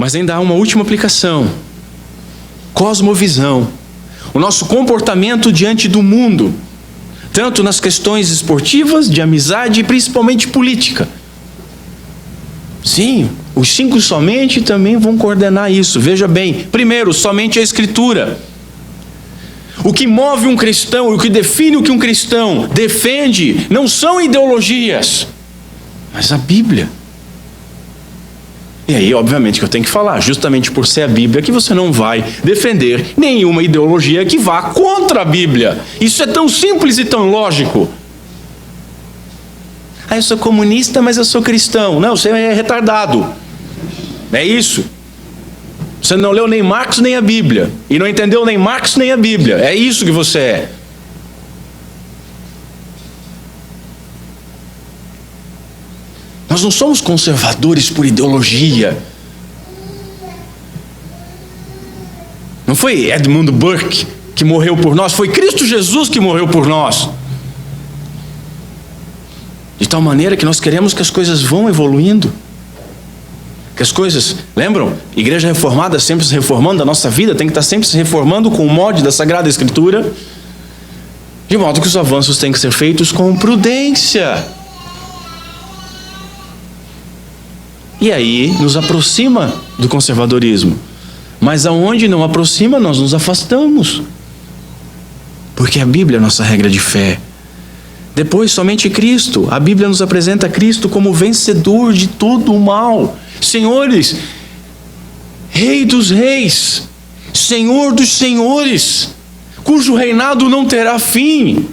Mas ainda há uma última aplicação: cosmovisão. O nosso comportamento diante do mundo, tanto nas questões esportivas, de amizade e principalmente política. Sim, os 5 somente também vão coordenar isso. Veja bem, primeiro, somente a Escritura. O que move um cristão, o que define o que um cristão defende, não são ideologias, mas a Bíblia. E aí, obviamente, que eu tenho que falar, justamente por ser a Bíblia, que você não vai defender nenhuma ideologia que vá contra a Bíblia. Isso é tão simples e tão lógico. Eu sou comunista, mas eu sou cristão. Não, você é retardado. É isso. Você não leu nem Marx nem a Bíblia. E não entendeu nem Marx nem a Bíblia. É isso que você é. Nós não somos conservadores por ideologia. Não foi Edmund Burke que morreu por nós, foi Cristo Jesus que morreu por nós. De tal maneira que nós queremos que as coisas vão evoluindo. Que as coisas, lembram? Igreja reformada sempre se reformando, a nossa vida tem que estar sempre se reformando com o molde da Sagrada Escritura, de modo que os avanços têm que ser feitos com prudência. E aí nos aproxima do conservadorismo. Mas aonde não aproxima, nós nos afastamos. Porque a Bíblia é a nossa regra de fé. Depois, somente Cristo. A Bíblia nos apresenta Cristo como vencedor de todo o mal. Senhores, Rei dos reis, Senhor dos senhores, cujo reinado não terá fim.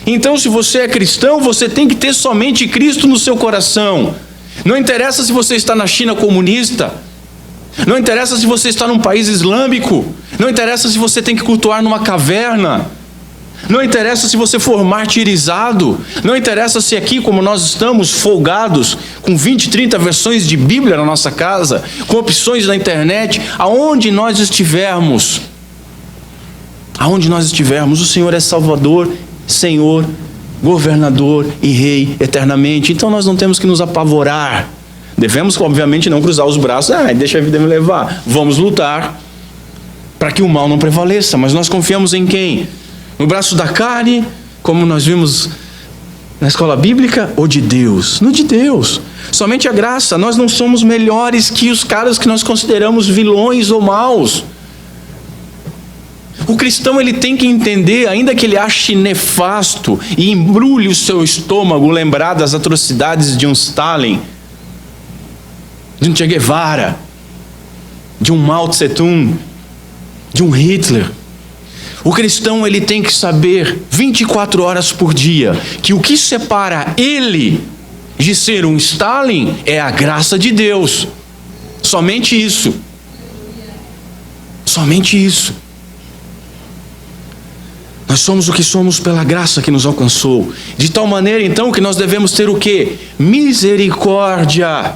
Então, se você é cristão, você tem que ter somente Cristo no seu coração. Não interessa se você está na China comunista, não interessa se você está num país islâmico, não interessa se você tem que cultuar numa caverna, não interessa se você for martirizado, não interessa se aqui, como nós estamos, folgados, com 20, 30 versões de Bíblia na nossa casa, com opções na internet, aonde nós estivermos, o Senhor é Salvador, Senhor, governador e rei eternamente. Então nós não temos que nos apavorar. Devemos, obviamente, não cruzar os braços, deixa a vida me levar. Vamos lutar para que o mal não prevaleça. Mas nós confiamos em quem? No braço da carne, como nós vimos na escola bíblica, ou de Deus? No de Deus. Somente a graça. Nós não somos melhores que os caras que nós consideramos vilões ou maus. O cristão, ele tem que entender, ainda que ele ache nefasto e embrulhe o seu estômago lembrar das atrocidades de um Stalin, de um Che Guevara, de um Mao Tse Tung, de um Hitler. O cristão, ele tem que saber 24 horas por dia que o que separa ele de ser um Stalin é a graça de Deus. Somente isso. Somente isso. Nós somos o que somos pela graça que nos alcançou. De tal maneira, então, que nós devemos ter o quê? Misericórdia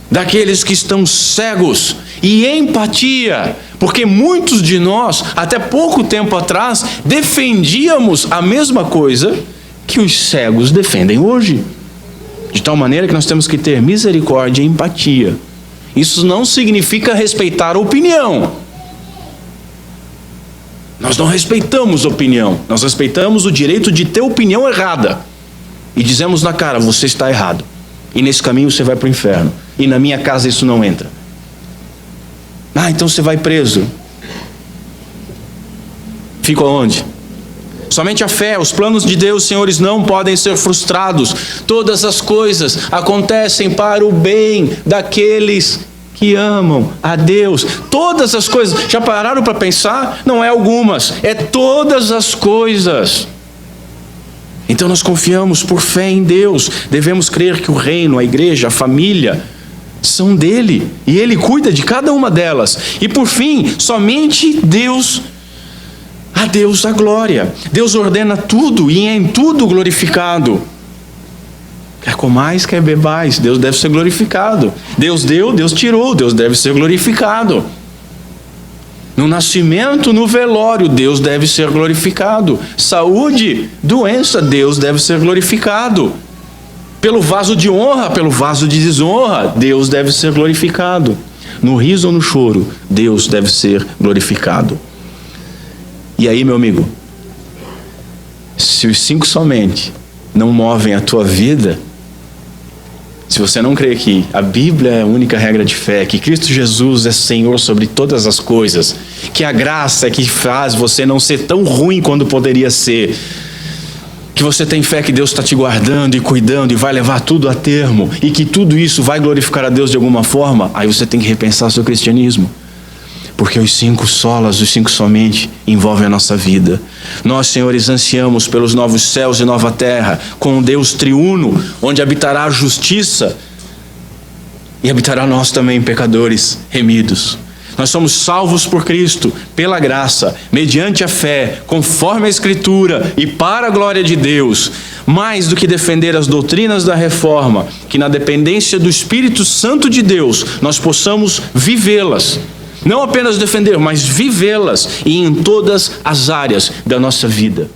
daqueles que estão cegos e empatia, porque muitos de nós, até pouco tempo atrás, defendíamos a mesma coisa que os cegos defendem hoje. De tal maneira que nós temos que ter misericórdia e empatia. Isso não significa respeitar a opinião. Nós não respeitamos opinião, nós respeitamos o direito de ter opinião errada. E dizemos na cara, você está errado. E nesse caminho você vai para o inferno. E na minha casa isso não entra. Então você vai preso. Fica onde? Somente a fé, os planos de Deus, senhores, não podem ser frustrados. Todas as coisas acontecem para o bem daqueles que amam a Deus. Todas as coisas. Já pararam para pensar? Não é algumas, é todas as coisas. Então nós confiamos por fé em Deus. Devemos crer que o reino, a igreja, a família são dele, e ele cuida de cada uma delas. E por fim, somente Deus, a Deus a glória. Deus ordena tudo e é em tudo glorificado. Quer comais, quer bebais, Deus deve ser glorificado. Deus deu, Deus tirou, Deus deve ser glorificado. No nascimento, no velório, Deus deve ser glorificado. Saúde, doença, Deus deve ser glorificado. Pelo vaso de honra, pelo vaso de desonra, Deus deve ser glorificado. no riso ou no choro, Deus deve ser glorificado. E aí, meu amigo, se os 5 somente não movem a tua vida, se você não crê que a Bíblia é a única regra de fé, que Cristo Jesus é Senhor sobre todas as coisas, que a graça é que faz você não ser tão ruim quando poderia ser, que você tem fé que Deus está te guardando e cuidando e vai levar tudo a termo, e que tudo isso vai glorificar a Deus de alguma forma, aí você tem que repensar seu cristianismo. Porque os 5 solas, os 5 somente, envolvem a nossa vida. Nós, senhores, ansiamos pelos novos céus e nova terra, com um Deus triuno, onde habitará a justiça, e habitará nós também, pecadores remidos. Nós somos salvos por Cristo, pela graça, mediante a fé, conforme a Escritura e para a glória de Deus. Mais do que defender as doutrinas da reforma, que na dependência do Espírito Santo de Deus, nós possamos vivê-las. Não apenas defender, mas vivê-las e em todas as áreas da nossa vida.